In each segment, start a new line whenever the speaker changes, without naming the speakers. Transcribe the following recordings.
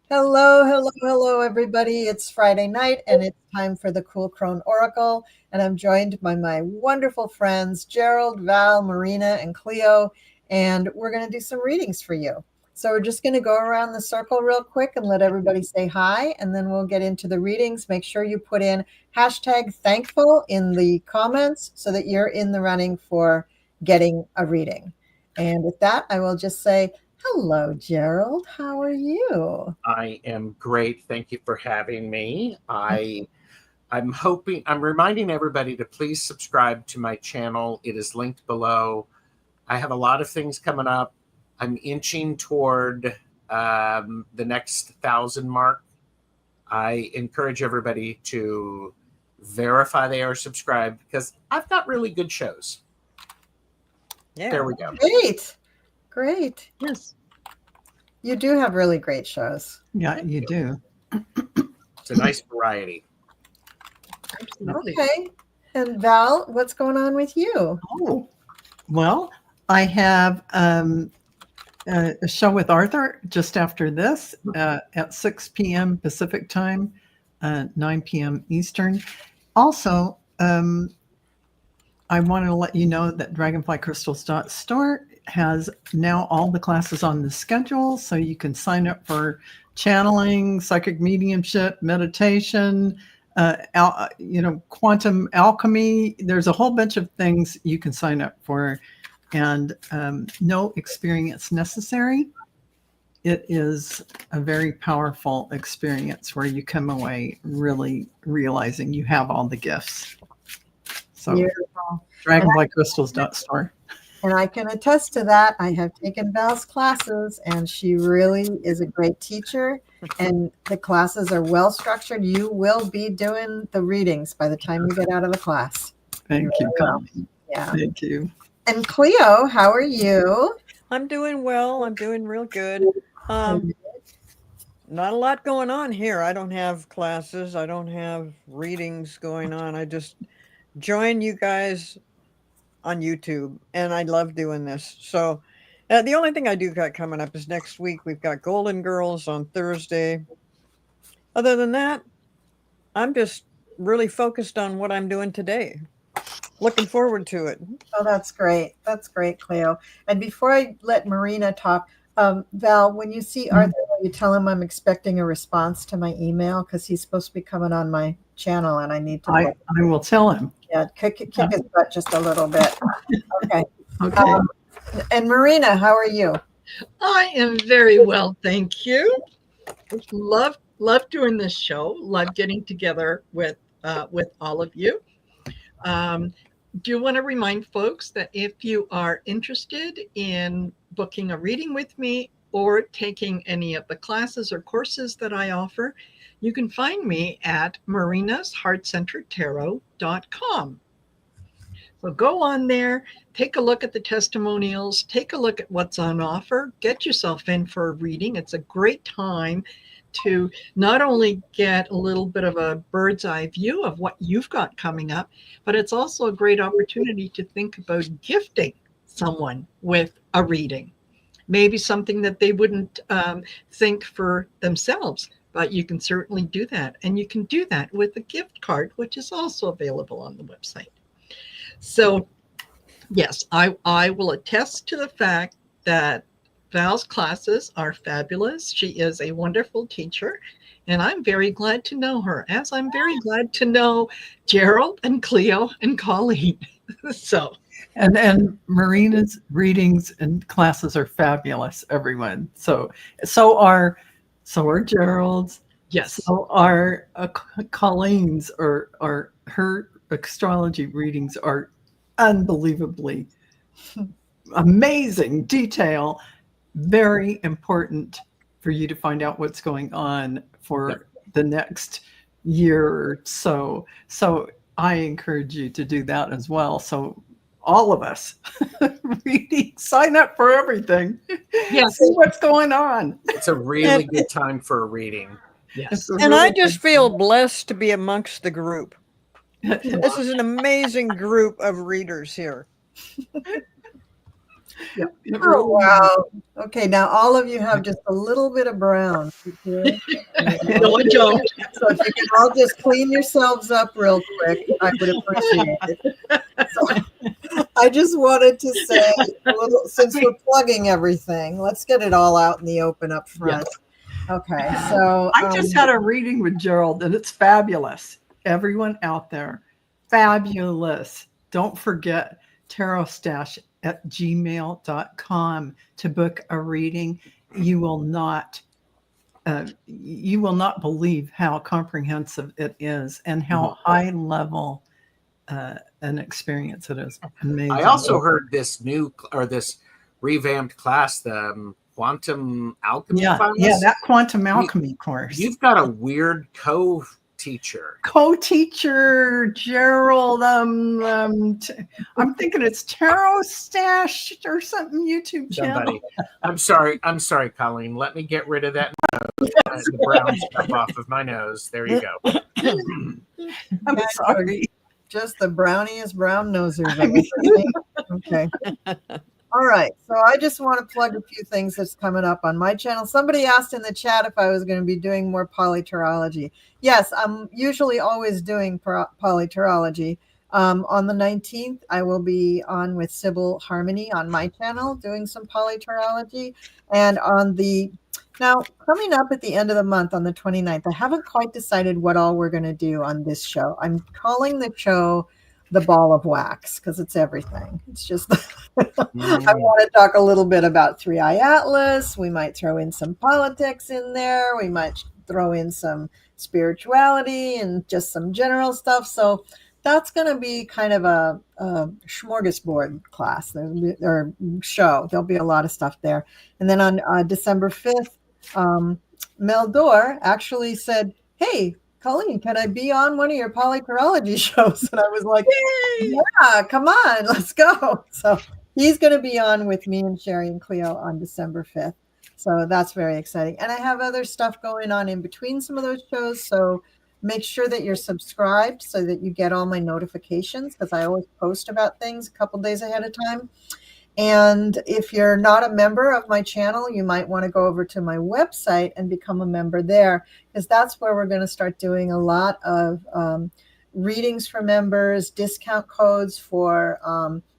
Hello, hello, hello, everybody. It's Friday night and it's time for the Cool Crone Oracle. And I'm joined by my wonderful friends, Gerald, Val, Marina, and Cleo. And we're going to do some readings for you. So we're just going to go around the circle real quick and let everybody say hi. And then we'll get into the readings. Make sure you put in #thankful in the comments so that you're in the running for getting a reading. And with that, I will just say, hello, Gerald. How are you?
I am great. Thank you for having me. I'm reminding everybody to please subscribe to my channel. It is linked below. I have a lot of things coming up. I'm inching toward the next 1,000 mark. I encourage everybody to verify they are subscribed because I've got really good shows.
Yeah.
There we go.
Great.
Yes.
You do have really great shows.
Yeah, you do.
It's a nice variety.
Absolutely.
Okay. And Val, what's going on with you?
Oh, well, I have a show with Arthur just after this at 6 p.m. Pacific time, 9 p.m. Eastern. Also, I wanted to let you know that dragonflycrystals.store has now all the classes on the schedule, so you can sign up for channeling, psychic mediumship, meditation, quantum alchemy. There's a whole bunch of things you can sign up for, and no experience necessary. It is a very powerful experience where you come away really realizing you have all the gifts. So, dragonflycrystals.store.
And I can attest to that. I have taken Val's classes, and she really is a great teacher. And the classes are well structured. You will be doing the readings by the time you get out of the class.
Thank you, Connie.
Yeah.
Thank you.
And Cleo, how are you?
I'm doing well. I'm doing real good. Not a lot going on here. I don't have classes. I don't have readings going on. I just join you guys on YouTube, and I love doing this. So the only thing I do got coming up is next week. We've got Golden Girls on Thursday. Other than that, I'm just really focused on what I'm doing today. Looking forward to it.
Oh, that's great. That's great, Cleo. And before I let Marina talk, Val, when you see Arthur, will you tell him I'm expecting a response to my email? Because he's supposed to be coming on my channel, and I need to.
I will tell him.
Yeah, kick his butt just a little bit. Okay.
Okay.
And Marina, how are you?
I am very well, thank you. Love doing this show. Love getting together with all of you. Do want to remind folks that if you are interested in booking a reading with me or taking any of the classes or courses that I offer, you can find me at marinasheartcenteredtarot.com. So go on there, take a look at the testimonials, take a look at what's on offer, get yourself in for a reading. It's a great time to not only get a little bit of a bird's eye view of what you've got coming up, but it's also a great opportunity to think about gifting someone with a reading. Maybe something that they wouldn't think for themselves, but you can certainly do that. And you can do that with a gift card, which is also available on the website. So, yes, I will attest to the fact that Val's classes are fabulous. She is a wonderful teacher, and I'm very glad to know her, as I'm very glad to know Gerald and Cleo and Colleen. So,
and Marina's readings and classes are fabulous, everyone. So are Gerald's.
yes.
So are Colleen's, or her astrology readings are unbelievably amazing detail. Very important for you to find out what's going on for the next year or so. So I encourage you to do that as well. So all of us reading, sign up for everything.
Yes.
See what's going on.
It's a really good time for a reading.
Yes.
And I just feel blessed to be amongst the group. This is an amazing group of readers here.
Oh, wow. Okay, now all of you have just a little bit of brown.
No, I don't.
So if you can all just clean yourselves up real quick, I would appreciate it. So I just wanted to say, since we're plugging everything, let's get it all out in the open up front. Okay, so
I just had a reading with Gerald, and it's fabulous. Everyone out there, fabulous. Don't forget tarotstash@gmail.com to book a reading. You will not believe how comprehensive it is and how high level an experience it is. Amazing.
I also heard this this revamped class, the quantum alchemy class.
Yeah, that quantum alchemy course.
You've got a weird co-teacher,
Gerald. I'm thinking it's Tarot Stash or something YouTube channel.
Somebody. I'm sorry, Colleen. Let me get rid of that nose, the brown stuff off of my nose. There you go.
I'm sorry.
Just the browniest brown nosers I've ever seen. Okay. All right. So I just want to plug a few things that's coming up on my channel. Somebody asked in the chat if I was going to be doing more PoliTarology. Yes, I'm usually always doing PoliTarology. On the 19th, I will be on with Sybil Harmony on my channel doing some PoliTarology. And now, coming up at the end of the month on the 29th, I haven't quite decided what all we're going to do on this show. I'm calling the show The Ball of Wax because it's everything. It's just, I want to talk a little bit about Three Eye Atlas. We might throw in some politics in there. We might throw in some spirituality and just some general stuff. So that's going to be kind of a smorgasbord class or show. There'll be a lot of stuff there. And then on December 5th, Mel Dore actually said, "Hey, Colleen, can I be on one of your PoliTarology shows?" And I was like, "Yay! Yeah, come on, let's go." So he's going to be on with me and Sherry and Cleo on December 5th. So that's very exciting. And I have other stuff going on in between some of those shows. So make sure that you're subscribed so that you get all my notifications because I always post about things a couple days ahead of time. And if you're not a member of my channel, you might want to go over to my website and become a member there because that's where we're going to start doing a lot of readings for members, discount codes for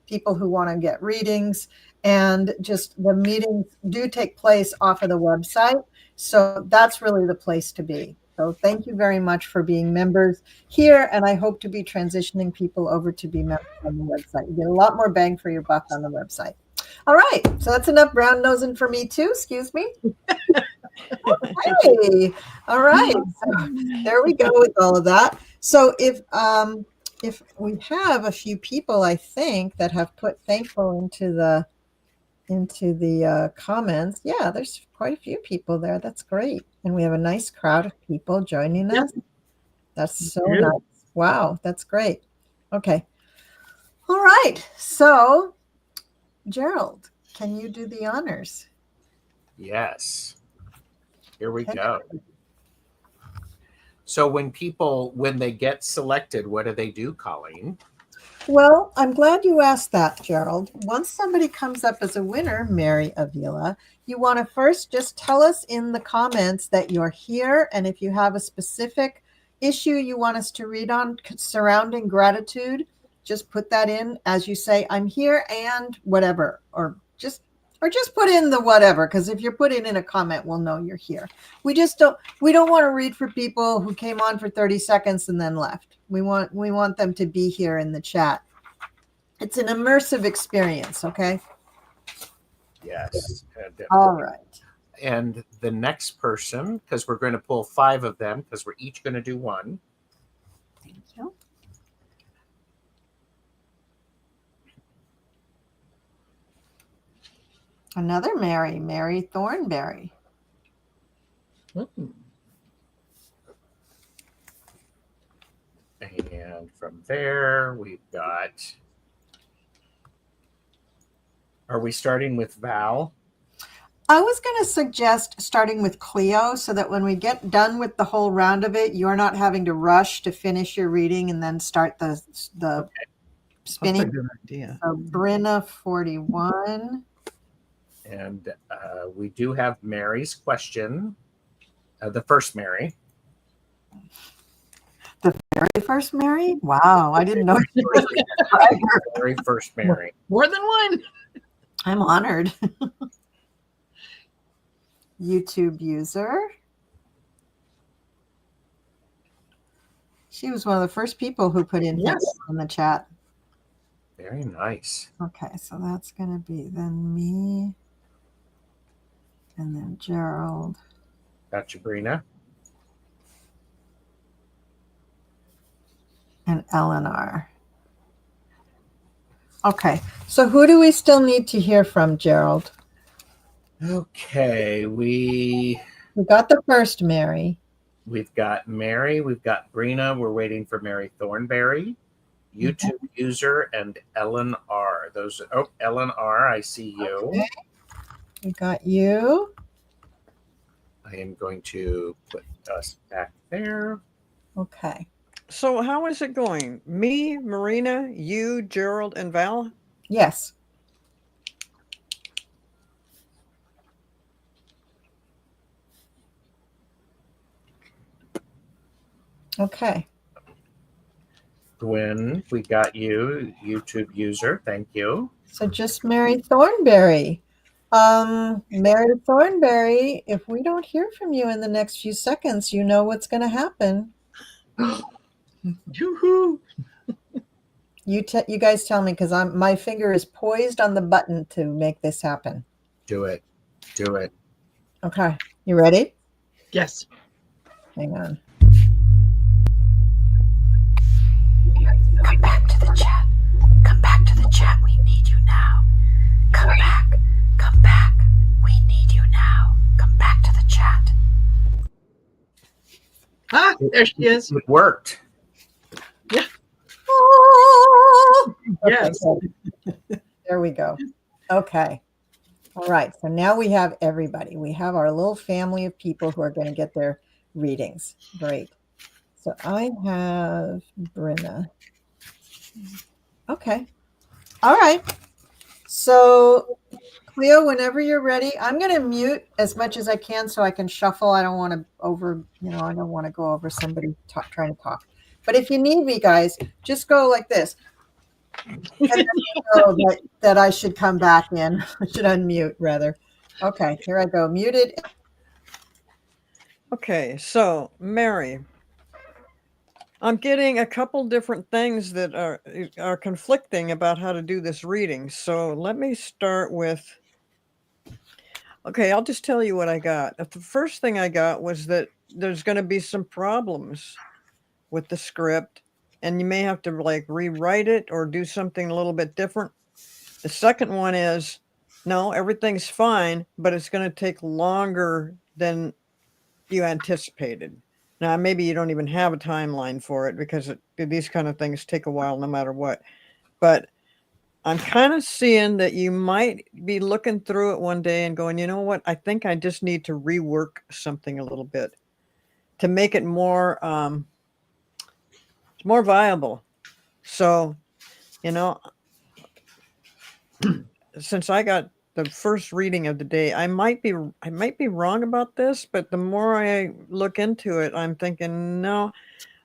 people who want to get readings. And just the meetings do take place off of the website. So that's really the place to be. So thank you very much for being members here. And I hope to be transitioning people over to be members on the website. You get a lot more bang for your buck on the website. All right. So that's enough brown nosing for me too. Excuse me. Okay. All right. So there we go with all of that. So if we have a few people, I think, that have put thankful into the comments. Yeah, there's quite a few people there. That's great. And we have a nice crowd of people joining us. That's so nice. Wow, that's great. Okay. All right. So, Gerald, can you do the honors?
Yes. Here we go. So when they get selected, what do they do, Colleen?
Well, I'm glad you asked that, Gerald. Once somebody comes up as a winner, Mary Avila, you want to first just tell us in the comments that you're here. And if you have a specific issue you want us to read on surrounding gratitude, just put that in as you say, "I'm here and whatever," or just put in the whatever, because if you're putting in a comment, we'll know you're here. We don't want to read for people who came on for 30 seconds and then left. We want them to be here in the chat. It's an immersive experience, okay?
Yes.
All right.
And the next person, because we're going to pull 5 of them, because we're each going to do one.
Thank you. Another Mary Thornberry.
And from there, we've got... Are we starting with Val?
I was going to suggest starting with Cleo so that when we get done with the whole round of it, you're not having to rush to finish your reading and then start the spinning.
That's a good idea.
So Brenna 41.
And we do have Mary's question, the first Mary.
The very first Mary? Wow, I didn't know she was a subscriber.
Very first Mary.
More than one.
I'm honored. YouTube user. She was one of the first people who put in
Yes.
in the chat.
Very nice.
Okay, so that's going to be then me, and then Gerald.
Got you, Brina.
And Eleanor. Okay, so who do we still need to hear from, Gerald?
Okay, we
got the first Mary.
We've got Mary, we've got Brina, we're waiting for Mary Thornberry, YouTube user, and Ellen R. Ellen R, I see you.
Okay. We got you.
I am going to put us back there.
Okay.
So how is it going? Me, Marina, you, Gerald, and Val?
Yes. Okay.
Gwen, we got you, YouTube user. Thank you.
So just Mary Thornberry. Mary Thornberry, if we don't hear from you in the next few seconds, you know what's going to happen.
Yoo-hoo.
You guys tell me, because my finger is poised on the button to make this happen.
Do it. Do it.
Okay. You ready?
Yes.
Hang on.
Come back to the chat. Come back to the chat. We need you now. Come back. Come back. We need you now. Come back to the chat.
Ah, there she is.
It worked.
Yeah. Yes.
Okay, there we go. Okay. All right. So now we have everybody. We have our little family of people who are going to get their readings. Great. So I have Brina. Okay. All right. So Cleo, whenever you're ready, I'm going to mute as much as I can so I can shuffle. I don't want to I don't want to go over somebody trying to talk. But if you need me, guys, just go like this. And then you know that I should come back in. I should unmute, rather. Okay, here I go. Muted.
Okay, so Mary, I'm getting a couple different things that are conflicting about how to do this reading. So let me start with, okay, I'll just tell you what I got. The first thing I got was that there's going to be some problems with the script, and you may have to like rewrite it or do something a little bit different. The second one is, no, everything's fine, but it's going to take longer than you anticipated. Now, maybe you don't even have a timeline for it because these kind of things take a while no matter what. But I'm kind of seeing that you might be looking through it one day and going, you know what? I think I just need to rework something a little bit to make it more more viable. So, since I got the first reading of the day, I might be wrong about this, but the more I look into it, I'm thinking, no,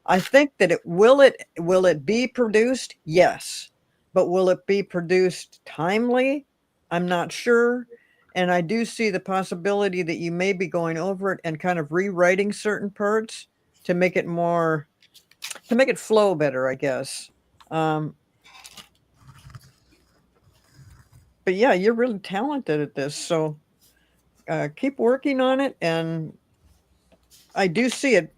I think that will it be produced? Yes. But will it be produced timely? I'm not sure. And I do see the possibility that you may be going over it and kind of rewriting certain parts to make it flow better, I guess. But yeah, you're really talented at this. So keep working on it. And I do see it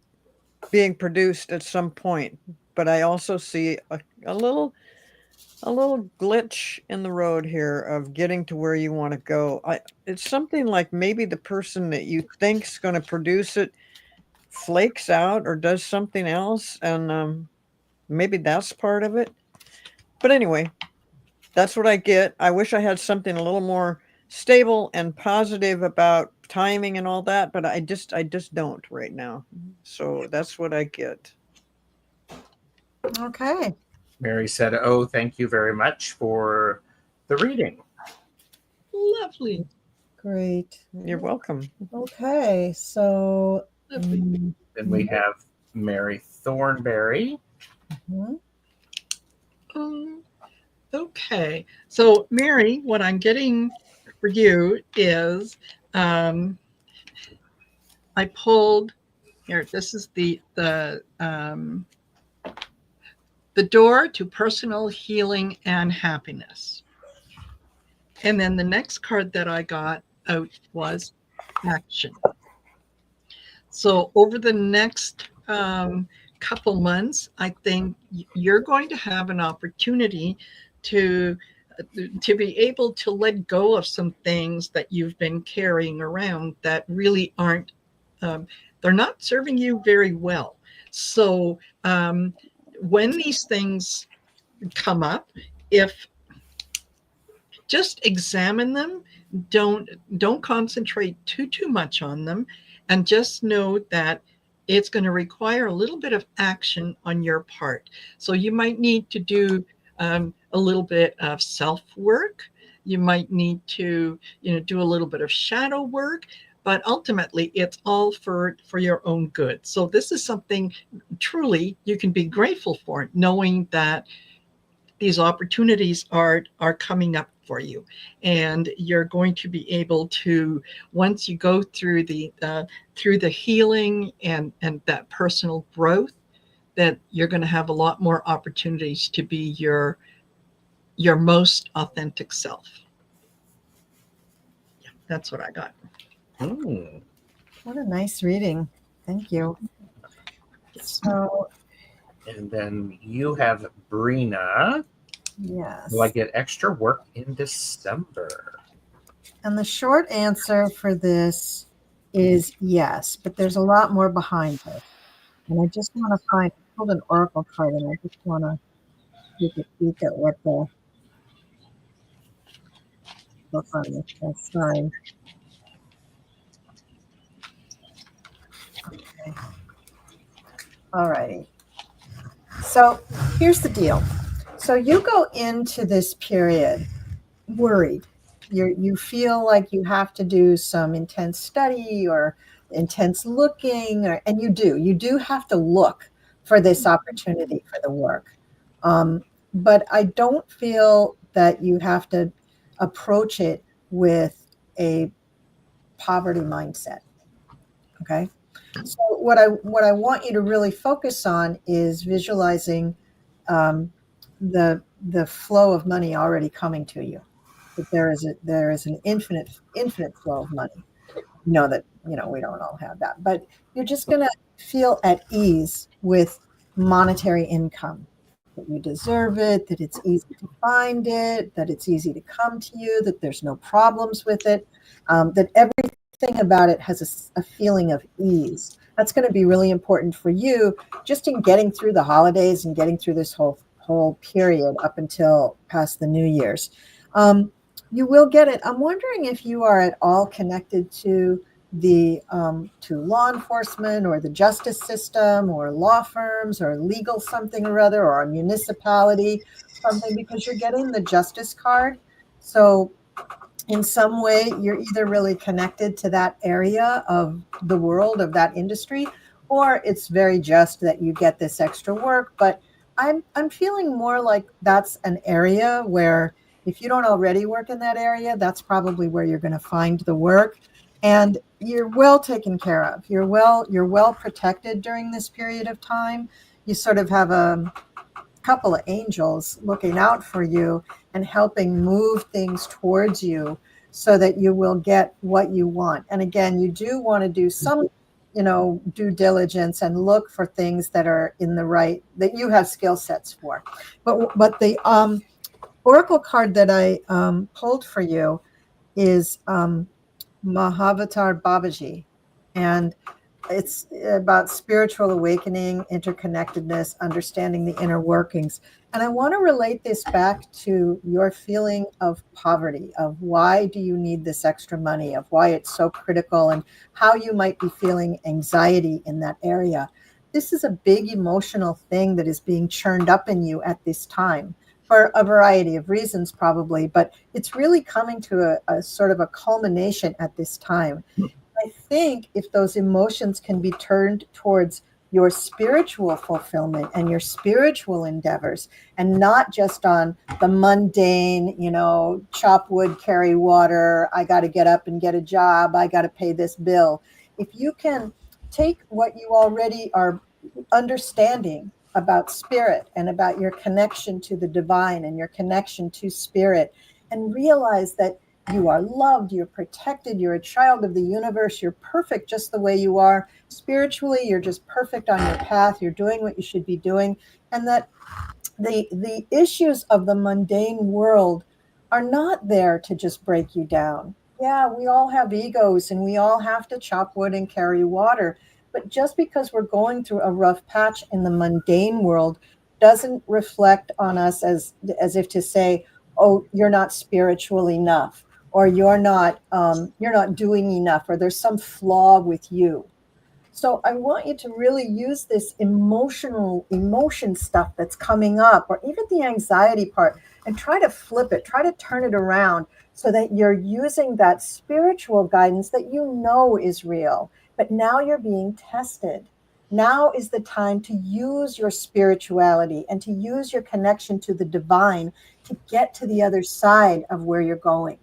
being produced at some point, but I also see a little glitch in the road here of getting to where you want to go. It's something like maybe the person that you think's going to produce it flakes out or does something else, and maybe that's part of it. But anyway, that's what I get. I wish I had something a little more stable and positive about timing and all that, but I just don't right now. So that's what I get.
Okay.
Mary said, "Oh, thank you very much for the reading."
Lovely.
Great.
You're welcome.
Okay, so
Lovely.
Then we have Mary Thornberry.
mhm.
Okay. So, Mary, what I'm getting for you is I pulled here. This is the door to personal healing and happiness. And then the next card that I got out was action. So over the next couple months, I think you're going to have an opportunity to be able to let go of some things that you've been carrying around that really aren't, they're not serving you very well. So when these things come up, if just examine them, don't concentrate too much on them, and just know that it's going to require a little bit of action on your part. So you might need to do a little bit of self work. You might need to do a little bit of shadow work, but ultimately it's all for your own good. So this is something truly you can be grateful for, knowing that these opportunities are coming up for you, and you're going to be able to, once you go through the healing and that personal growth, that you're going to have a lot more opportunities to be your most authentic self. Yeah, that's what I got.
What a nice reading. Thank you. So,
And then you have Brina.
yes.
Will I get extra work in December?
And the short answer for this is yes, but there's a lot more behind it. And I just want to I pulled an oracle card, and I just want to take a peek at what the book on this is. Sorry. Okay. All righty. So here's the deal. So you go into this period worried. You feel like you have to do some intense study or intense looking, and you do have to look for this opportunity for the work. But I don't feel that you have to approach it with a poverty mindset. Okay. So what I want you to really focus on is visualizing the flow of money already coming to you. That there is an infinite flow of money. We don't all have that, but you're just going to feel at ease with monetary income. That you deserve it, that it's easy to find it, that it's easy to come to you, that there's no problems with it, that everything about it has a feeling of ease. That's going to be really important for you just in getting through the holidays and getting through this whole period up until past the New Year's. You will get it. I'm wondering if you are at all connected to to law enforcement or the justice system or law firms or legal something or other, or a municipality something, because you're getting the justice card. So in some way, you're either really connected to that area of the world, of that industry, or it's very just that you get this extra work. But I'm feeling more like that's an area where, if you don't already work in that area, that's probably where you're going to find the work. And you're well taken care of. You're well protected during this period of time. You sort of have a couple of angels looking out for you and helping move things towards you so that you will get what you want. And again, you do want to do some, due diligence and look for things that are in the right, that you have skill sets for. But the oracle card that I pulled for you is Mahavatar Babaji, and it's about spiritual awakening, interconnectedness, understanding the inner workings. And I want to relate this back to your feeling of poverty, of why do you need this extra money, of why it's so critical, and how you might be feeling anxiety in that area. This is a big emotional thing that is being churned up in you at this time. for a variety of reasons probably, but it's really coming to a sort of a culmination at this time. I think if those emotions can be turned towards your spiritual fulfillment and your spiritual endeavors, and not just on the mundane, chop wood, carry water, I got to get up and get a job, I got to pay this bill. If you can take what you already are understanding about spirit and about your connection to the divine and your connection to spirit, and realize that you are loved, you're protected, you're a child of the universe, you're perfect just the way you are. Spiritually, you're just perfect on your path, you're doing what you should be doing, and that the issues of the mundane world are not there to just break you down. Yeah, we all have egos and we all have to chop wood and carry water, but just because we're going through a rough patch in the mundane world doesn't reflect on us as if to say, oh, you're not spiritual enough, or you're not doing enough, or there's some flaw with you. So I want you to really use this emotion stuff that's coming up, or even the anxiety part, and try to flip it, try to turn it around so that you're using that spiritual guidance that you know is real, but now you're being tested. Now is the time to use your spirituality and to use your connection to the divine to get to the other side of where you're going.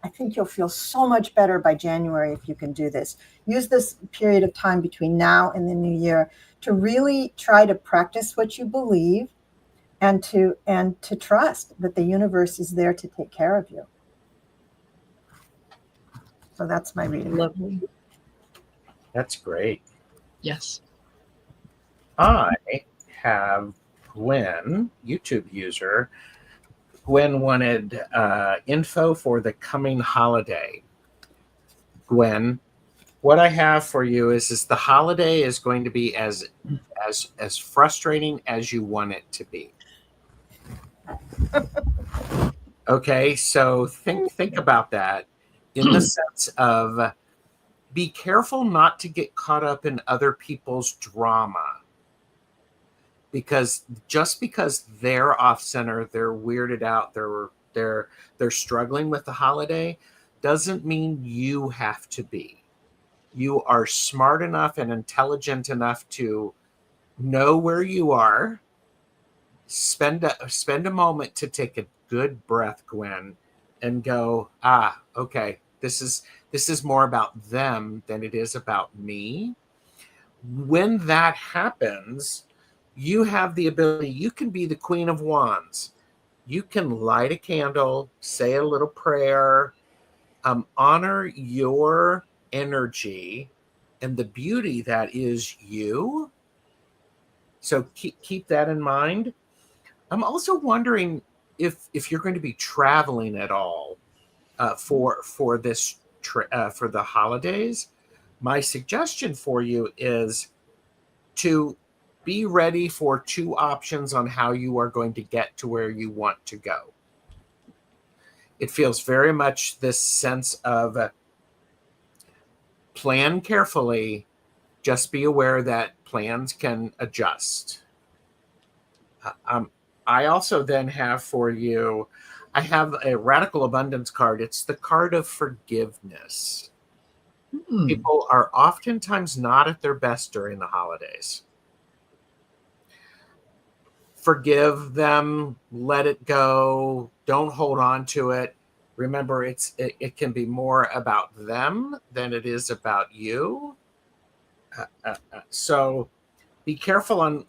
I think you'll feel so much better by January if you can do this. Use this period of time between now and the new year to really try to practice what you believe, and to trust that the universe is there to take care of you. So that's my reading.
Lovely.
That's great.
Yes.
I have Gwen, YouTube user. Gwen wanted info for the coming holiday. Gwen, what I have for you is the holiday is going to be as frustrating as you want it to be. Okay, so think about that in the sense of be careful not to get caught up in other people's drama. Because just because they're off center, they're weirded out, they're struggling with the holiday, doesn't mean you have to be. You are smart enough and intelligent enough to know where you are. Spend a moment to take a good breath, Gwen, and go, okay, this is more about them than it is about me. When that happens, you have the ability, you can be the Queen of Wands. You can light a candle, say a little prayer, honor your energy and the beauty that is you. So keep that in mind. I'm also wondering if you're going to be traveling at all for this for the holidays. My suggestion for you is to be ready for two options on how you are going to get to where you want to go. It feels very much this sense of plan carefully. Just be aware that plans can adjust. I also then have for you, I have a Radical Abundance card. It's the card of forgiveness. People are oftentimes not at their best during the holidays. Forgive them, let it go, don't hold on to it. Remember, it can be more about them than it is about you. So be careful on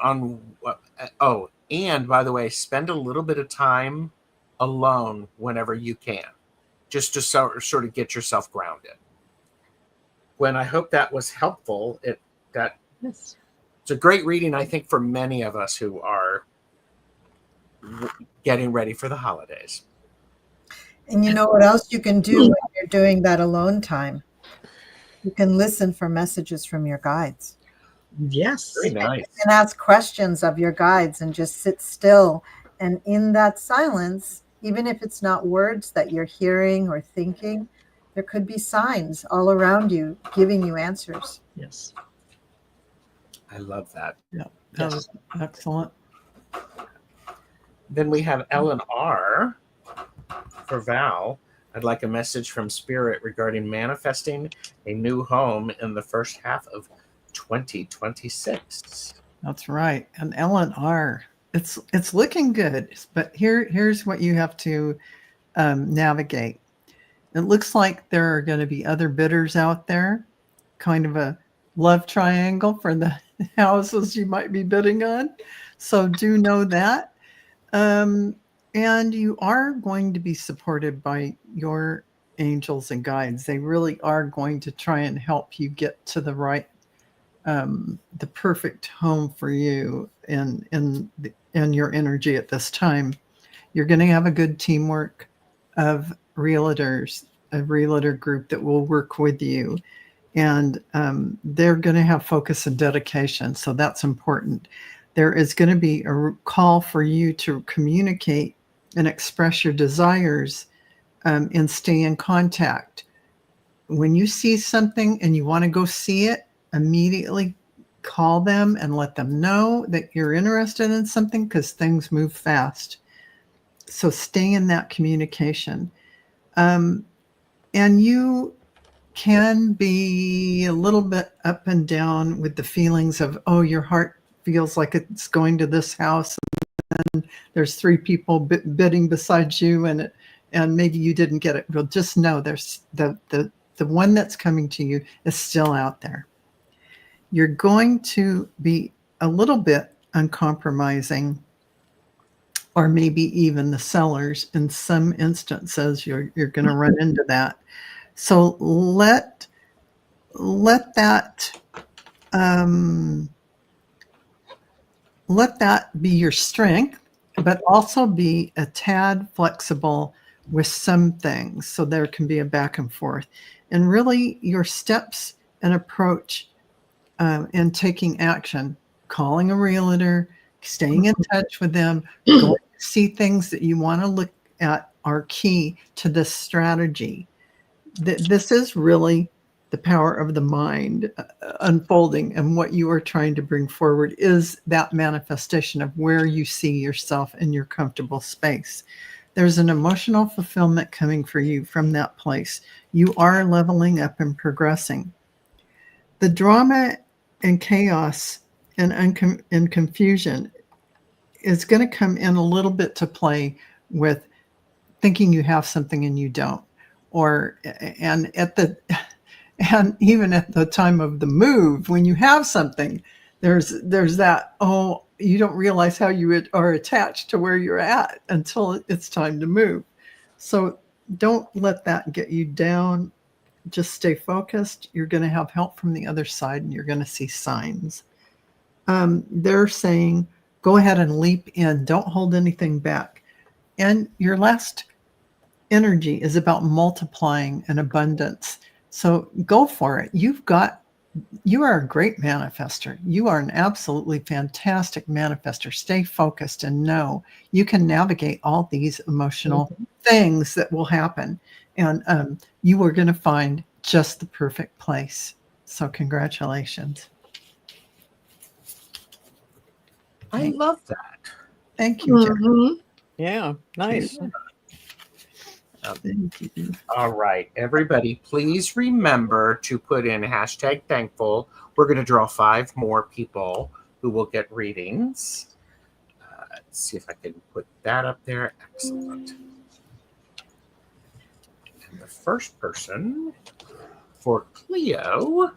and by the way, spend a little bit of time alone whenever you can, just to sort of get yourself grounded. Gwen, I hope that was helpful. It's a great reading, I think, for many of us who are getting ready for the holidays.
And you know what else you can do when you're doing that alone time? You can listen for messages from your guides.
Yes.
Very nice.
And ask questions of your guides and just sit still. And in that silence, even if it's not words that you're hearing or thinking, there could be signs all around you giving you answers.
Yes.
I love that.
Yeah, that was excellent.
Then we have Ellen R. For Val. I'd like a message from Spirit regarding manifesting a new home in the first half of 2026.
That's right. And L&R, it's looking good, but here's what you have to navigate. It looks like there are going to be other bidders out there, kind of a love triangle for the houses you might be bidding on. So do know that. And you are going to be supported by your angels and guides. They really are going to try and help you get to the right, the perfect home for you in your energy at this time. You're going to have a good teamwork of realtors, a realtor group that will work with you. And they're going to have focus and dedication. So that's important. There is going to be a call for you to communicate and express your desires and stay in contact. When you see something and you want to go see it, immediately call them and let them know that you're interested in something, because things move fast. So stay in that communication. And you can be a little bit up and down with the feelings of, oh, your heart feels like it's going to this house and there's 3 people bidding beside you, and maybe you didn't get it. Well, just know there's the one that's coming to you is still out there. You're going to be a little bit uncompromising, or maybe even the sellers in some instances. You're going to run into that. So let that be your strength, but also be a tad flexible with some things, so there can be a back and forth. And really, your steps and approach and taking action, calling a realtor, staying in touch with them, going to see things that you want to look at are key to this strategy. This is really the power of the mind unfolding, and what you are trying to bring forward is that manifestation of where you see yourself in your comfortable space. There's an emotional fulfillment coming for you from that place. You are leveling up and progressing. The drama and chaos and confusion is going to come in a little bit to play with thinking you have something and you don't. And even at the time of the move, when you have something, there's that, oh, you don't realize how you are attached to where you're at until it's time to move. So don't let that get you down. Just stay focused. You're going to have help from the other side, and you're going to see signs. They're saying, go ahead and leap in. Don't hold anything back. And your last energy is about multiplying and abundance. So go for it. You are a great manifester. You are an absolutely fantastic manifester. Stay focused and know you can navigate all these emotional things that will happen. And you are going to find just the perfect place. So congratulations.
I love that.
Thank you, Jerry.
Yeah, nice.
Thank you.
All right, everybody, please remember to put in hashtag thankful. We're going to draw 5 more people who will get readings. Let's see if I can put that up there. Excellent. And the first person for Cleo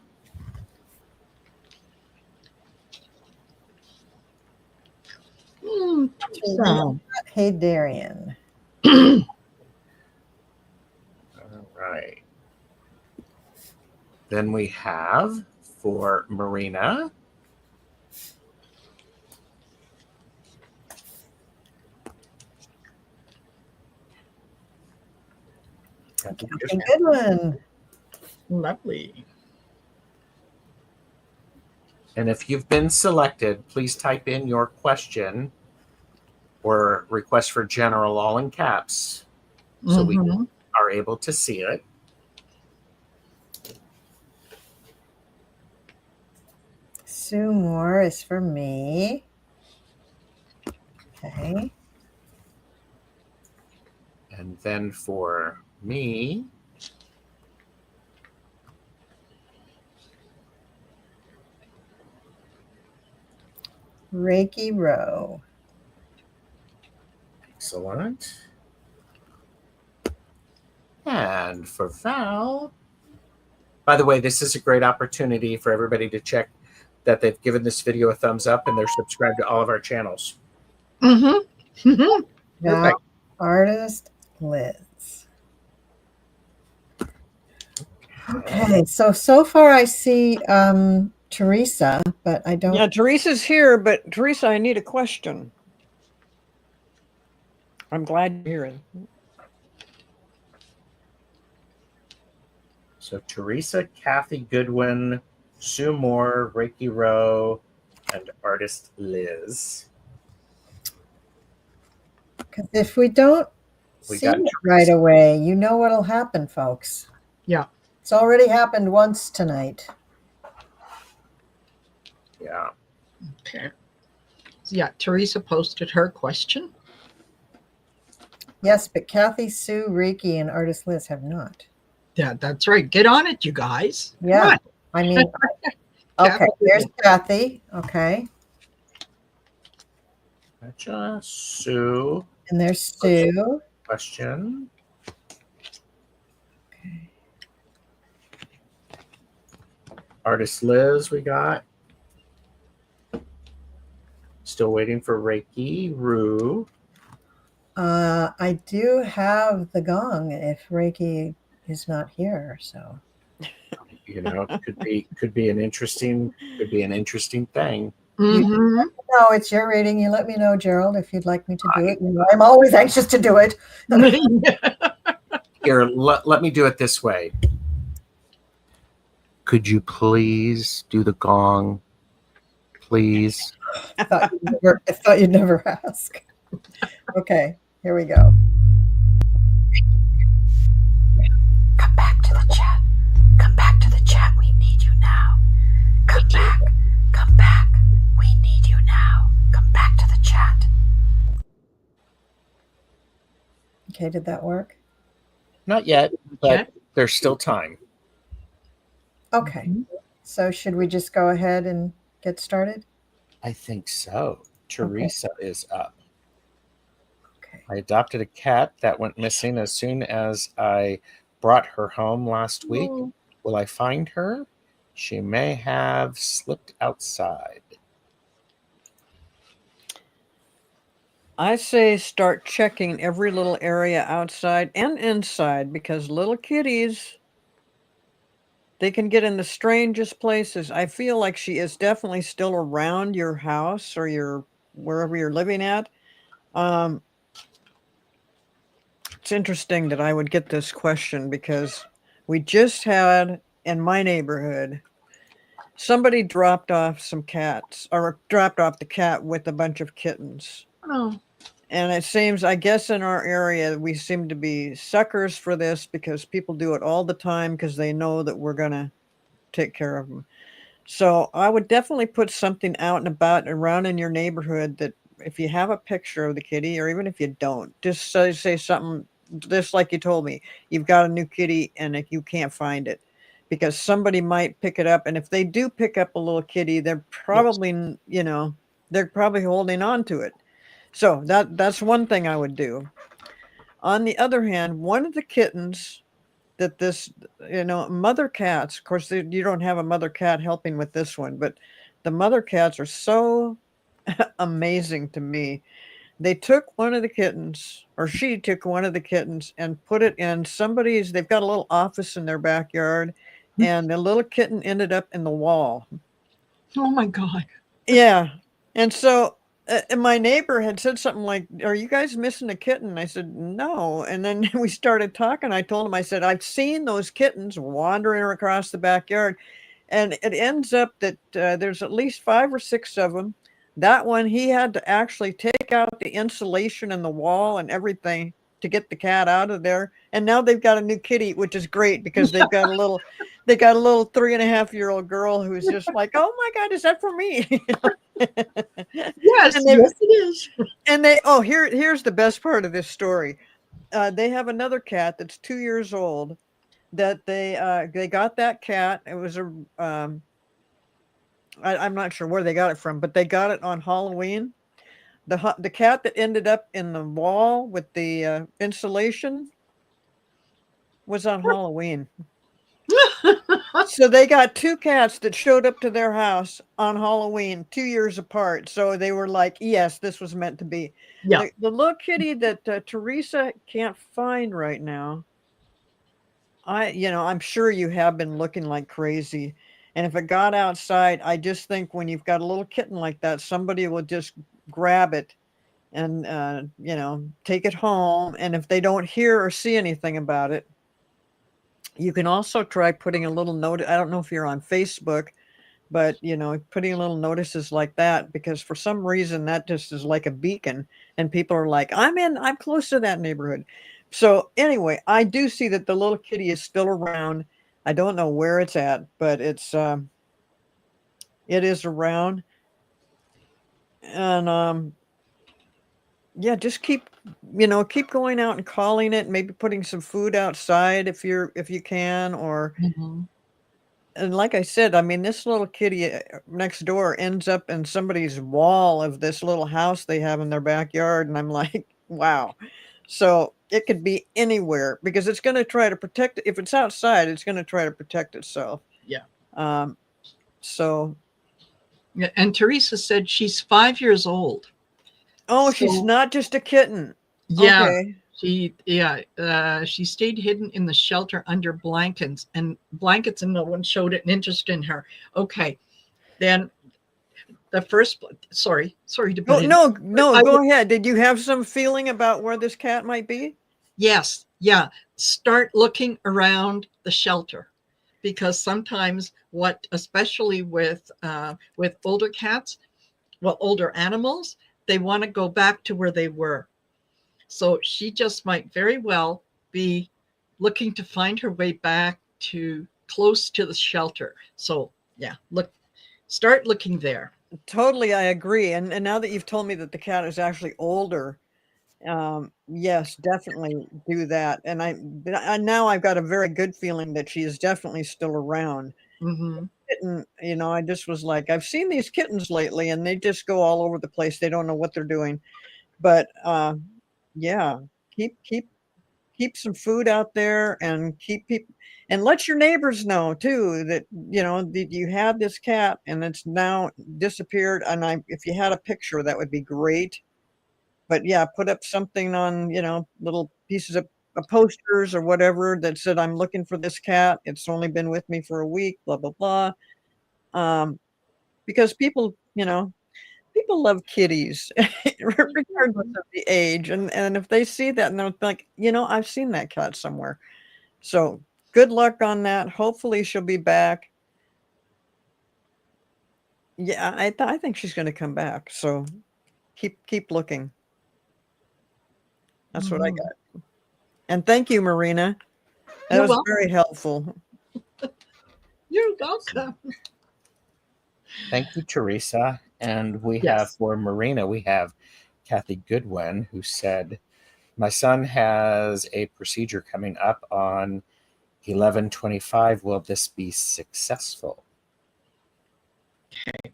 Hey, Darian.
All right. Then we have for Marina.
Good one.
Lovely.
And if you've been selected, please type in your question or request for general all in caps so we are able to see it.
Sue Moore is for me. Okay.
And then for me,
Reiki Row.
excellent. And for Val, by the way, this is a great opportunity for everybody to check that they've given this video a thumbs up and they're subscribed to all of our channels.
Mm-hmm. Mm-hmm.
Now,
Perfect.
artist Liz. Okay, so far I see Teresa, but I don't.
Yeah, Teresa's here, but Teresa, I need a question. I'm glad you're here.
So Teresa, Kathy Goodwin, Sue Moore, Reiki Rowe, and artist Liz.
Because if we don't
We
see
got
it right away, you know what'll happen, folks.
Yeah.
It's already happened once tonight.
Yeah.
Okay. Yeah, Teresa posted her question.
Yes, but Kathy, Sue, Reiki, and artist Liz have not.
Yeah, that's right. Get on it, you guys. Come
Yeah.
on.
I mean, okay,
Kathy
here's
Goodwin.
Kathy. Okay.
Gotcha. Sue,
And there's Sue.
question.
Okay.
Artist Liz, we got. Still waiting for Reiki Rue.
I do have the gong if Reiki is not here, so.
You know, could be an interesting thing.
Mm-hmm.
No, it's your reading. You let me know, Gerald, if you'd like me to do it. You know, I'm always anxious to do it.
Here, let me do it this way. Could you please do the gong? Please.
I thought you'd never ask. Okay, here we go.
Come back to the chat. Come back to the chat. We need you now. Come back. Come back. We need you now. Come back to the chat.
Okay, did that work?
Not yet, but there's still time.
Okay, so should we just go ahead and get started?
I think so. Teresa is up.
Okay.
I adopted a cat that went missing as soon as I brought her home last week. Will I find her? She may have slipped outside.
I say start checking every little area outside and inside, because little kitties, they can get in the strangest places. I feel like she is definitely still around your house or your wherever you're living at. It's interesting that I would get this question because we just had in my neighborhood, somebody dropped off some cats or dropped off the cat with a bunch of kittens.
Oh.
And it seems, I guess in our area, we seem to be suckers for this because people do it all the time because they know that we're going to take care of them. So I would definitely put something out and about around in your neighborhood that if you have a picture of the kitty, or even if you don't, just say something just like you told me, you've got a new kitty and if you can't find it, because somebody might pick it up. And if they do pick up a little kitty, they're probably, you know, they're probably holding on to it. So that's one thing I would do. On the other hand, one of the kittens that this, you know, mother cats, of course, you don't have a mother cat helping with this one, but the mother cats are so amazing to me. They took one of the kittens, or she took one of the kittens and put it in somebody's, they've got a little office in their backyard, and the little kitten ended up in the wall.
Oh my God.
Yeah. And so and my neighbor had said something like, are you guys missing a kitten? I said, no. And then we started talking. I told him, I said, I've seen those kittens wandering across the backyard. And it ends up that there's at least 5 or 6 of them. That one, he had to actually take out the insulation in the wall and everything to get the cat out of there. And now they've got a new kitty, which is great because they've got a little, 3.5-year-old girl who's just like, oh my God, is that for me?
Yes,
And
yes, it is.
And here's the best part of this story. they have another cat that's 2 years old that they got that cat. It was a I'm not sure where they got it from, but they got it on Halloween. The cat that ended up in the wall with the insulation was on Halloween. So they got 2 cats that showed up to their house on Halloween, 2 years apart. So they were like, yes, this was meant to be.
Yeah.
The little kitty that Teresa can't find right now. I'm sure you have been looking like crazy. And if it got outside, I just think when you've got a little kitten like that, somebody will just grab it and, take it home. And if they don't hear or see anything about it, you can also try putting a little note. I don't know if you're on Facebook, but putting little notices like that, because for some reason that just is like a beacon and people are like, I'm close to that neighborhood. So anyway, I do see that the little kitty is still around. I don't know where it's at, but it is around. And yeah, just keep going out and calling it, maybe putting some food outside if you can, or and like I said, I mean, this little kitty next door ends up in somebody's wall of this little house they have in their backyard. And I'm like, wow. So it could be anywhere because it's going to try to protect. If it's outside, it's going to try to protect itself.
Yeah.
So.
Yeah, and Teresa said she's 5 years old.
Oh, she's not just a kitten.
Yeah.
Okay.
She stayed hidden in the shelter under blankets, and no one showed an interest in her. Okay, then the first. Sorry to put
no. Go ahead. Did you have some feeling about where this cat might be?
Yes. Yeah. Start looking around the shelter, because sometimes especially with older cats, older animals, they want to go back to where they were. So she just might very well be looking to find her way back to close to the shelter. So yeah, start looking there.
Totally, I agree. And now that you've told me that the cat is actually older, yes, definitely do that. And now I've got a very good feeling that she is definitely still around.
Mm-hmm.
Kitten, I just was like, I've seen these kittens lately and they just go all over the place. They don't know what they're doing. But yeah, keep some food out there and keep people, and let your neighbors know too that that you had this cat and it's now disappeared. And if you had a picture, that would be great. But yeah, put up something on little pieces of posters or whatever that said, I'm looking for this cat. It's only been with me for a week, blah blah blah. Because people love kitties regardless of the age. And if they see that and they're like, I've seen that cat somewhere. So good luck on that. Hopefully she'll be back. Yeah, I think she's going to come back. So keep looking. That's what I got. And thank you, Marina. That was very helpful.
You're welcome.
Thank you, Teresa. And we have for Marina, we have Kathy Goodwin, who said, my son has a procedure coming up on 11/25. Will this be successful?
Okay.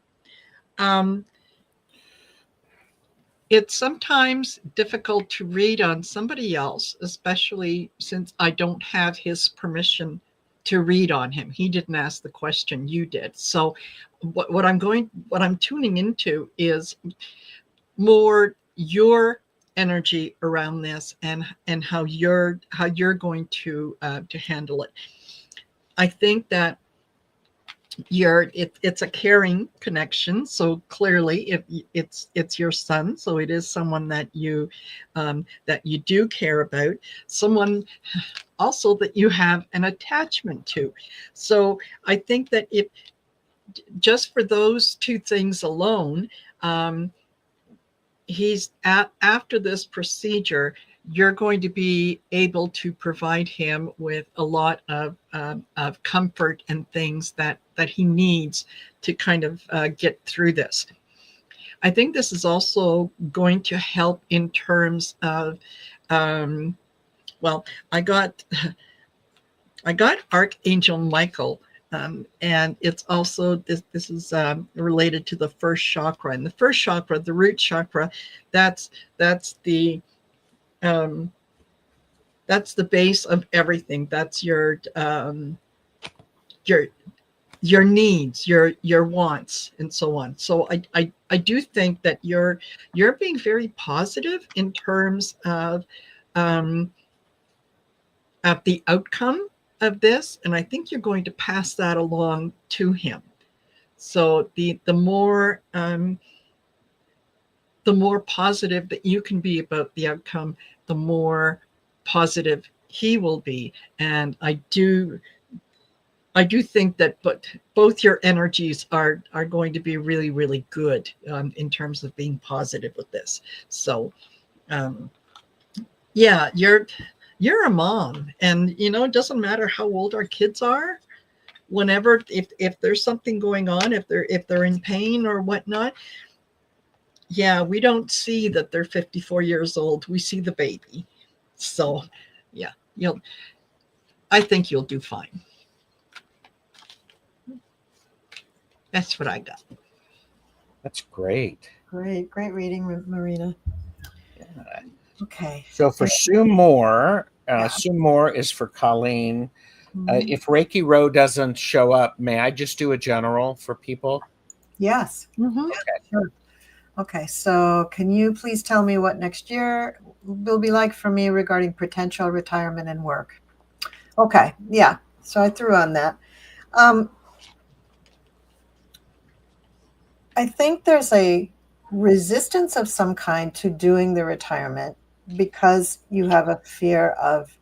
It's sometimes difficult to read on somebody else, especially since I don't have his permission to read on him. He didn't ask the question, you did. So what I'm tuning into is more your energy around this and how you're going to handle it. I think that it's a caring connection, so clearly it's your son, so it is someone that you do care about, someone also that you have an attachment to. So I think that if just for those two things alone, he's after this procedure, you're going to be able to provide him with a lot of comfort and things that he needs to kind of get through this. I think this is also going to help in terms of Well, I got Archangel Michael, and it's also this is related to the first chakra. And the first chakra, the root chakra, that's the base of everything. That's your needs, your wants, and so on. So I do think that you're being very positive in terms of the outcome of this, and I think you're going to pass that along to him. So the more positive that you can be about the outcome, the more positive he will be. And I do think that both your energies are going to be really, really good in terms of being positive with this. So yeah, you're a mom, and it doesn't matter how old our kids are. Whenever, if there's something going on, if they're in pain or whatnot, yeah, we don't see that they're 54 years old. We see the baby. So yeah, I think you'll do fine. That's what I got.
That's great.
Great reading, Marina.
Yeah.
Okay.
So for Sue Moore, Sue Moore is for Colleen. If Reiki Row doesn't show up, may I just do a general for people?
Yes.
Mm-hmm.
Okay.
Sure. Okay, so can you please tell me what next year will be like for me regarding potential retirement and work? Okay, yeah, so I threw on that. I think there's a resistance of some kind to doing the retirement because you have a fear of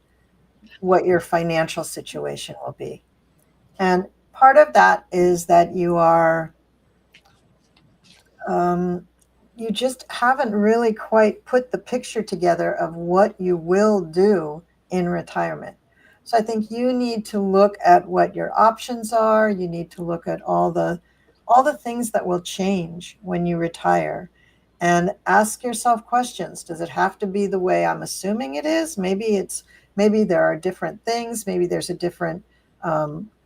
what your financial situation will be. And part of that is that you are, you just haven't really quite put the picture together of what you will do in retirement. So I think you need to look at what your options are. You need to look at all the things that will change when you retire, and ask yourself questions. Does it have to be the way I'm assuming it is? Maybe there are different things. Maybe there's a different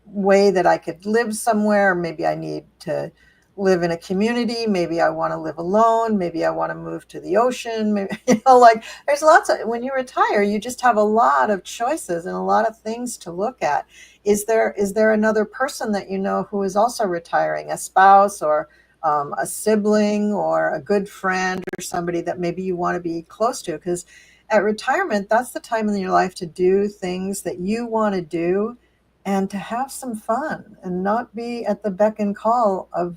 way that I could live somewhere. Maybe I need to live in a community. Maybe I want to live alone. Maybe I want to move to the ocean. Maybe, like there's lots of, when you retire, you just have a lot of choices and a lot of things to look at. Is there another person that you know who is also retiring, a spouse or a sibling or a good friend or somebody that maybe you want to be close to? Because at retirement, that's the time in your life to do things that you want to do and to have some fun and not be at the beck and call of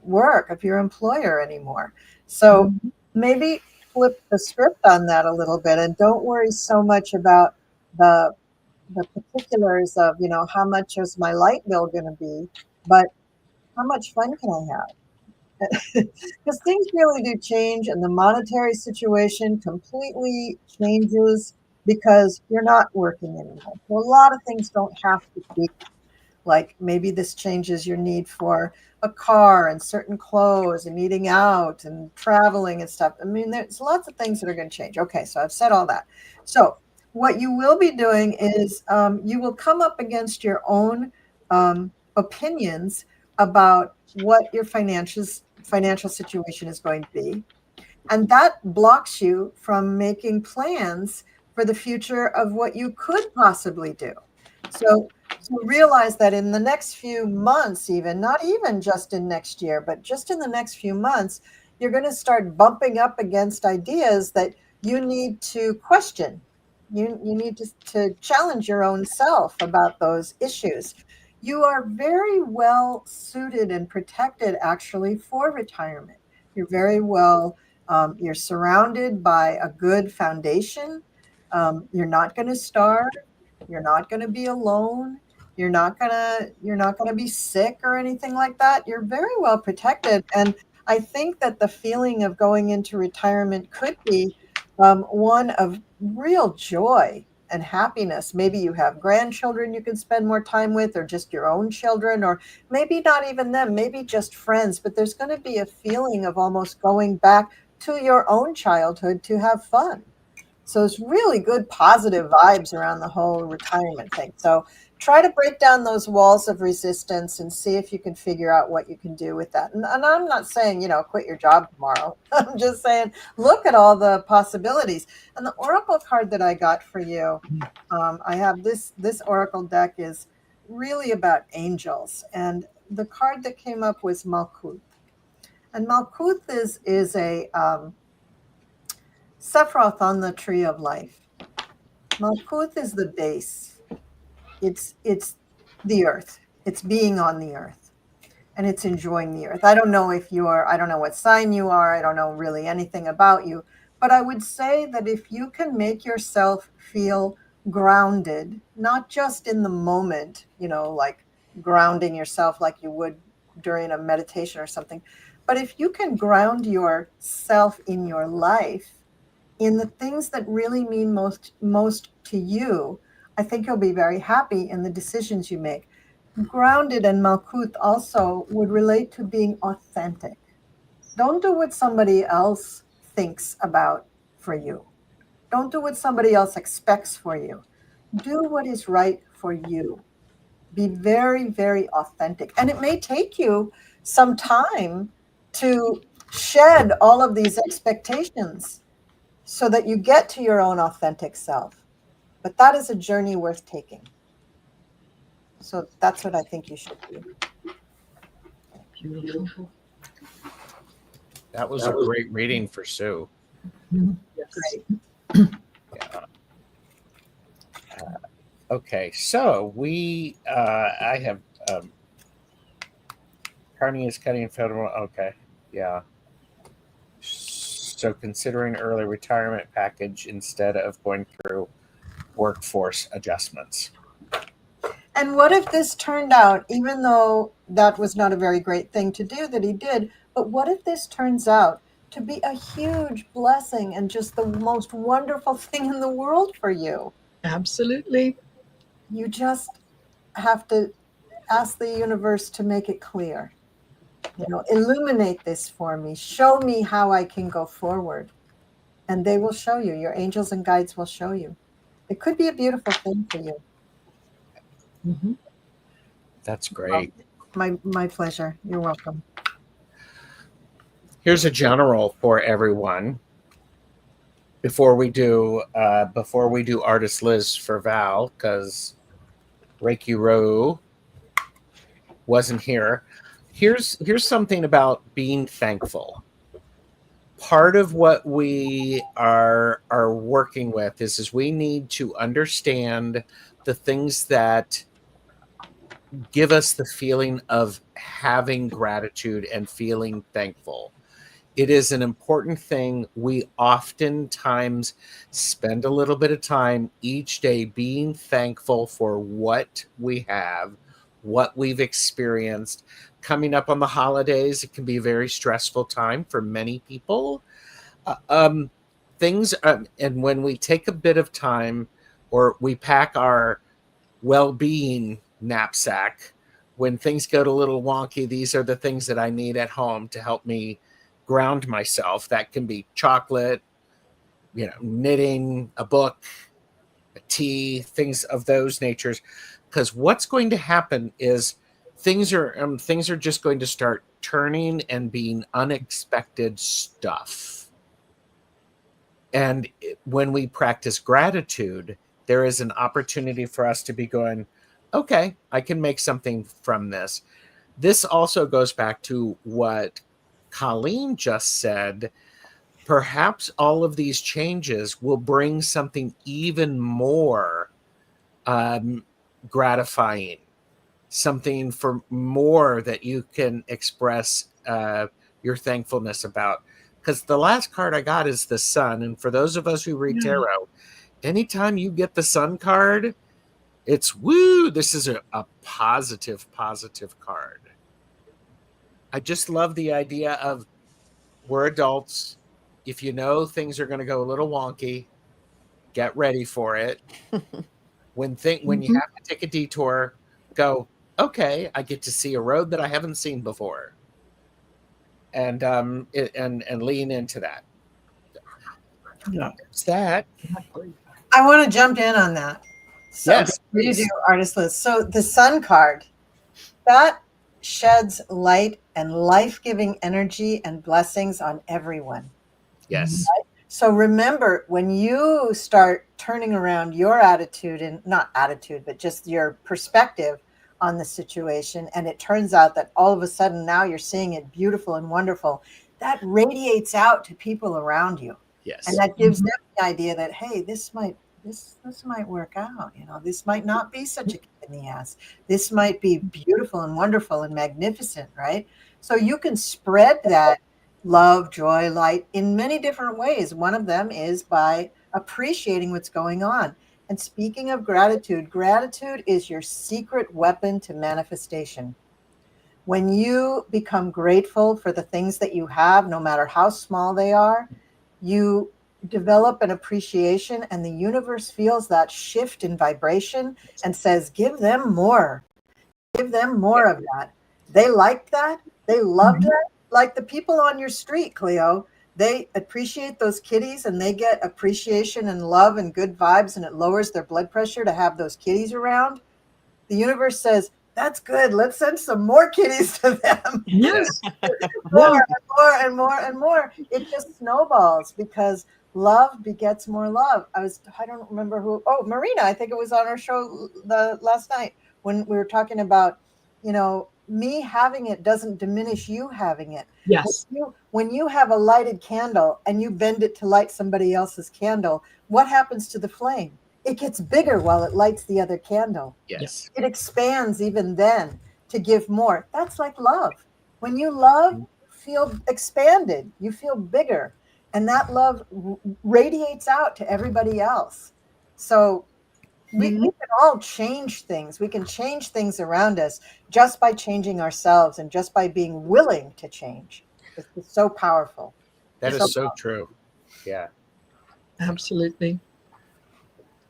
work, of your employer anymore. So maybe flip the script on that a little bit and don't worry so much about the particulars of, how much is my light bill going to be, but how much fun can I have? Because things really do change, and the monetary situation completely changes because you're not working anymore. So a lot of things don't have to be. Like maybe this changes your need for a car and certain clothes and eating out and traveling and stuff. I mean, there's lots of things that are going to change. Okay, so I've said all that. So what you will be doing is you will come up against your own opinions about what your financial situation is going to be. And that blocks you from making plans for the future of what you could possibly do. So realize that in the next few months, even not even just in next year, but just in the next few months, you're going to start bumping up against ideas that you need to question. You need to challenge your own self about those issues. You are very well suited and protected actually for retirement. You're very well, you're surrounded by a good foundation. You're not going to starve. You're not going to be alone. You're not going to be sick or anything like that. You're very well protected. And I think that the feeling of going into retirement could be one of real joy and happiness. Maybe you have grandchildren you can spend more time with, or just your own children, or maybe not even them, maybe just friends. But there's going to be a feeling of almost going back to your own childhood to have fun. So it's really good positive vibes around the whole retirement thing. So try to break down those walls of resistance and see if you can figure out what you can do with that. And I'm not saying, quit your job tomorrow. I'm just saying, look at all the possibilities. And the Oracle card that I got for you, I have this Oracle deck is really about angels. And the card that came up was Malkuth. And Malkuth is a Sephiroth on the tree of life. Malkuth is the base. It's the earth. It's being on the earth, and it's enjoying the earth. I don't know what sign you are. I don't know really anything about you, but I would say that if you can make yourself feel grounded, not just in the moment, like grounding yourself like you would during a meditation or something, but if you can ground yourself in your life, in the things that really mean most to you, I think you'll be very happy in the decisions you make. Grounded and Malkuth also would relate to being authentic. Don't do what somebody else thinks about for you. Don't do what somebody else expects for you. Do what is right for you. Be very, very authentic. And it may take you some time to shed all of these expectations so that you get to your own authentic self. But that is a journey worth taking. So that's what I think you should do.
Beautiful.
That was a great reading for Sue.
Yes.
Great.
Yeah. Okay, so I have Carney is cutting federal. Okay, yeah. So considering early retirement package instead of going through workforce adjustments.
And what if this turned out, even though that was not a very great thing to do that he did, but what if this turns out to be a huge blessing and just the most wonderful thing in the world for you?
Absolutely.
You just have to ask the universe to make it clear. Illuminate this for me. Show me how I can go forward. And they will show you. Your angels and guides will show you. It could be a beautiful thing for you.
Mm-hmm.
That's great.
My pleasure. You're welcome.
Here's a general for everyone. Before we do Artist Liz for Val, because Reiki Ro wasn't here. Here's something about being thankful. Part of what we are working with is we need to understand the things that give us the feeling of having gratitude and feeling thankful. It is an important thing. We oftentimes spend a little bit of time each day being thankful for what we have, what we've experienced. Coming up on the holidays, it can be a very stressful time for many people. And when we take a bit of time, or we pack our well-being knapsack, when things go a little wonky, these are the things that I need at home to help me ground myself. That can be chocolate, knitting, a book, a tea, things of those natures. Because what's going to happen is things are just going to start turning and being unexpected stuff. And when we practice gratitude, there is an opportunity for us to be going, okay, I can make something from this. This also goes back to what Colleen just said. Perhaps all of these changes will bring something even more gratifying, something for more that you can express your thankfulness about. Because the last card I got is the Sun. And for those of us who read tarot, anytime you get the Sun card, it's woo, this is a positive card. I just love the idea of we're adults. If you know things are going to go a little wonky, get ready for it. When you have to take a detour, go, okay, I get to see a road that I haven't seen before. And lean into that.
Yeah.
There's that.
I want to jump in on that. So
Yes,
before you
please.
do artist list. So the sun card, that sheds light and life-giving energy and blessings on everyone.
Yes.
So remember, when you start turning around your attitude, and not attitude, but just your perspective on the situation, and it turns out that all of a sudden now you're seeing it beautiful and wonderful, that radiates out to people around you.
Yes.
And that gives them the idea that, hey, this might work out. This might not be such a kick in the ass. This might be beautiful and wonderful and magnificent, right? So you can spread that love, joy, light in many different ways. One of them is by appreciating what's going on. And speaking of gratitude, gratitude is your secret weapon to manifestation. When you become grateful for the things that you have, no matter how small they are, you develop an appreciation, and the universe feels that shift in vibration and says, give them more. Give them more of that. They liked that. They loved that. Like the people on your street, Cleo, they appreciate those kitties, and they get appreciation and love and good vibes, and it lowers their blood pressure to have those kitties around. The universe says, that's good. Let's send some more kitties to them.
Yes.
More and more and more and more. It just snowballs because love begets more love. I don't remember who. Oh, Marina, I think it was on our show last night when we were talking about, me having it doesn't diminish you having it.
Yes.
When you have a lighted candle and you bend it to light somebody else's candle, what happens to the flame? It gets bigger while it lights the other candle.
Yes.
It expands even then to give more. That's like love. When you love, you feel expanded, you feel bigger, and that love radiates out to everybody else. So we can all change things. We can change things around us just by changing ourselves and just by being willing to change. It's so powerful.
That is so true. Yeah.
Absolutely.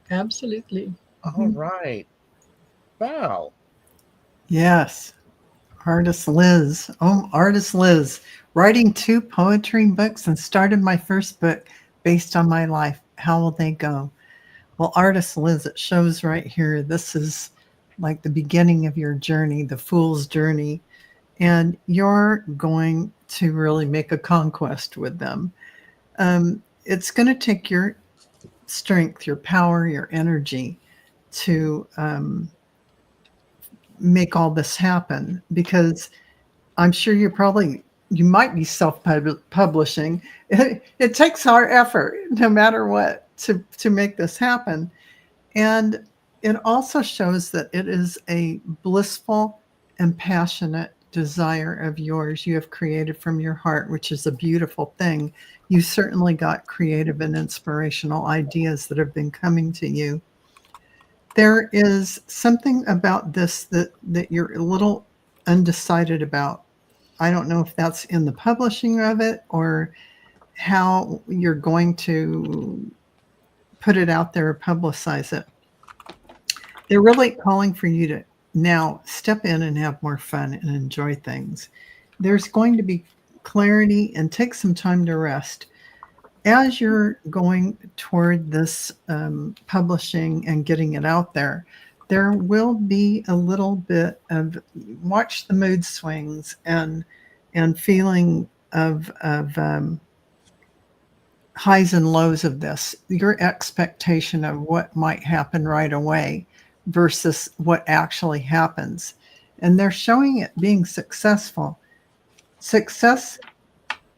Absolutely.
All right. Val.
Yes. Artist Liz. Oh, Artist Liz. Writing 2 poetry books and started my first book based on my life. How will they go? Well, Artist Liz, it shows right here. This is like the beginning of your journey, the fool's journey. And you're going to really make a conquest with them. It's going to take your strength, your power, your energy to make all this happen, because I'm sure you might be self-publishing. It takes our effort, no matter what, to make this happen. And it also shows that it is a blissful and passionate desire of yours you have created from your heart, which is a beautiful thing. You certainly got creative and inspirational ideas that have been coming to you. There is something about this that you're a little undecided about. I don't know if that's in the publishing of it or how you're going to put it out there or publicize it. They're really calling for you to now step in and have more fun and enjoy things. There's going to be clarity, and take some time to rest. As you're going toward this publishing and getting it out there, there will be a little bit of watch the mood swings and feeling of highs and lows of this, your expectation of what might happen right away versus what actually happens. And they're showing it being successful. Success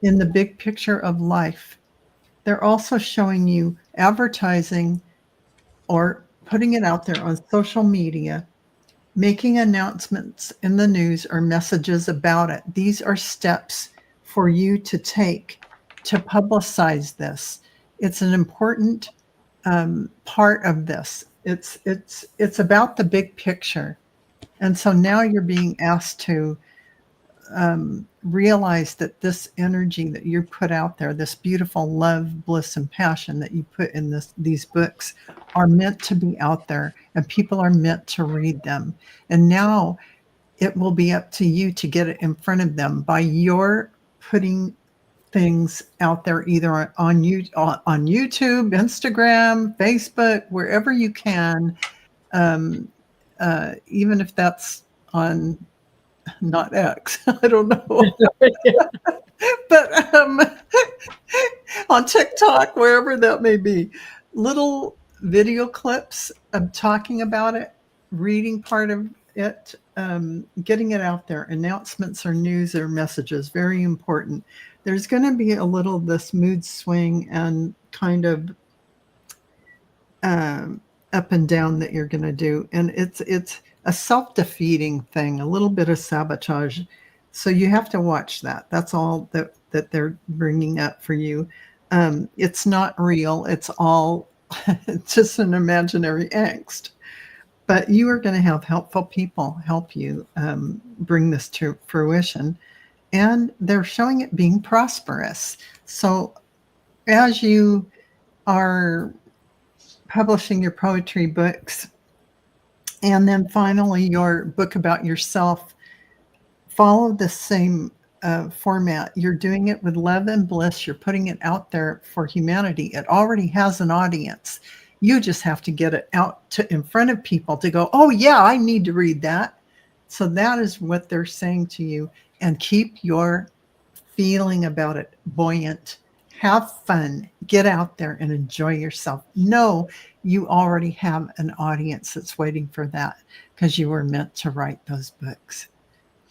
in the big picture of life. They're also showing you advertising or putting it out there on social media, making announcements in the news or messages about it. These are steps for you to take to publicize this. It's an important part of this. It's about the big picture. And so now you're being asked to realize that this energy that you put out there, this beautiful love, bliss, and passion that you put in these books are meant to be out there, and people are meant to read them. And now it will be up to you to get it in front of them by your putting things out there either on YouTube, Instagram, Facebook, wherever you can, even if that's on not X, I don't know, but on TikTok, wherever that may be, little video clips of talking about it, reading part of it, getting it out there. Announcements or news or messages, very important. There's going to be a little this mood swing and kind of up and down that you're going to do, and it's a self-defeating thing, a little bit of sabotage. So you have to watch that. That's all that they're bringing up for you. It's not real. It's all just an imaginary angst. But you are going to have helpful people help you bring this to fruition. And they're showing it being prosperous. So as you are publishing your poetry books, and then finally your book about yourself, follow the same format. You're doing it with love and bliss. You're putting it out there for humanity. It already has an audience. You just have to get it out in front of people to go, oh yeah, I need to read that. So that is what they're saying to you. And keep your feeling about it buoyant. Have fun. Get out there and enjoy yourself. Know you already have an audience that's waiting for that because you were meant to write those books.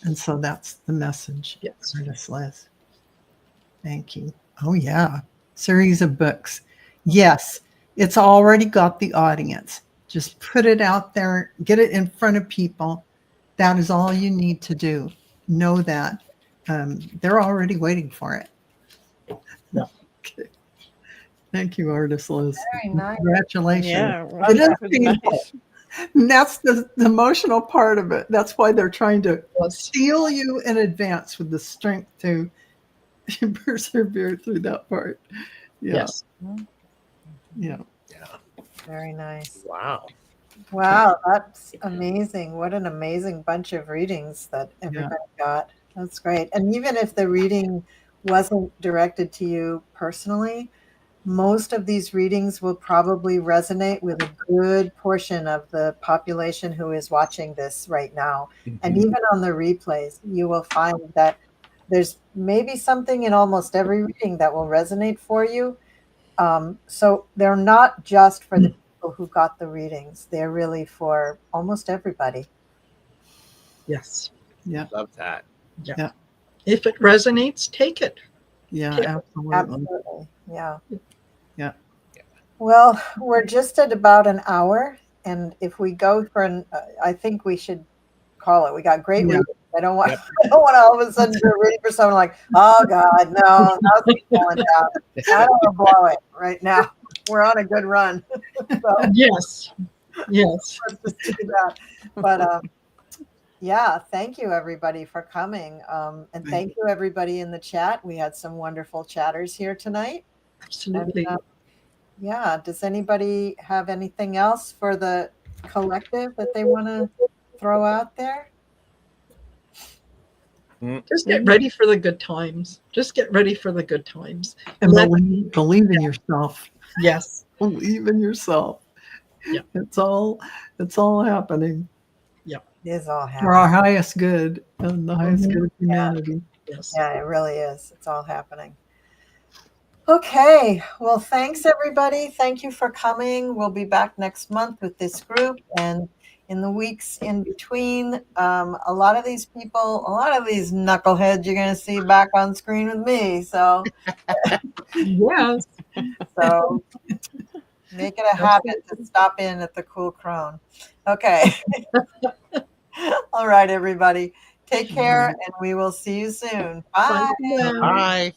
And so that's the message.
Yes.
Artist Liz. Thank you. Oh, yeah. Series of books. Yes, it's already got the audience. Just put it out there. Get it in front of people. That is all you need to do. Know that. They're already waiting for it.
Yeah.
Okay. Thank you, Artist Liz.
Very nice.
Congratulations.
Yeah,
It is
that was
painful.
nice.
And that's the emotional part of it. That's why they're trying to
Yes.
steel you in advance with the strength to persevere through that part. Yeah.
Yes.
Yeah.
Yeah.
Very nice.
Wow.
Wow, that's amazing. What an amazing bunch of readings that everybody got. That's great. And even if the reading wasn't directed to you personally, most of these readings will probably resonate with a good portion of the population who is watching this right now. And even on the replays, you will find that there's maybe something in almost every reading that will resonate for you. So they're not just for the people who got the readings. They're really for almost everybody.
Yes.
Yeah.
Love that.
Yeah. If it resonates, take it.
Yeah.
Yeah.
Absolutely.
Absolutely. Yeah.
Yeah.
Well, we're just at about an hour. And if we go for I think we should call it. We got great readings. I don't want to all of a sudden do a reading for someone like, oh God, no, how's he going down? I don't want to blow it right now. We're on a good run. So
Yes. Yes.
let's just do that. But yeah, thank you everybody for coming. And thank you everybody in the chat. We had some wonderful chatters here tonight.
Absolutely.
And, yeah, does anybody have anything else for the collective that they want to throw out there?
Just get ready for the good times. Just get ready for the good times.
And believe in yourself.
Yes.
Believe in yourself.
Yeah.
It's all happening
It is all happening.
for our highest good and the highest good of humanity.
Yes.
Yeah, it really is. It's all happening. Okay. Well, thanks everybody. Thank you for coming. We'll be back next month with this group. And in the weeks in between, a lot of these people, a lot of these knuckleheads you're going to see back on screen with me. So,
Yes.
so make it a habit to stop in at the Cool Crone. Okay. All right, everybody. Take care, and we will see you soon. Bye.
Bye.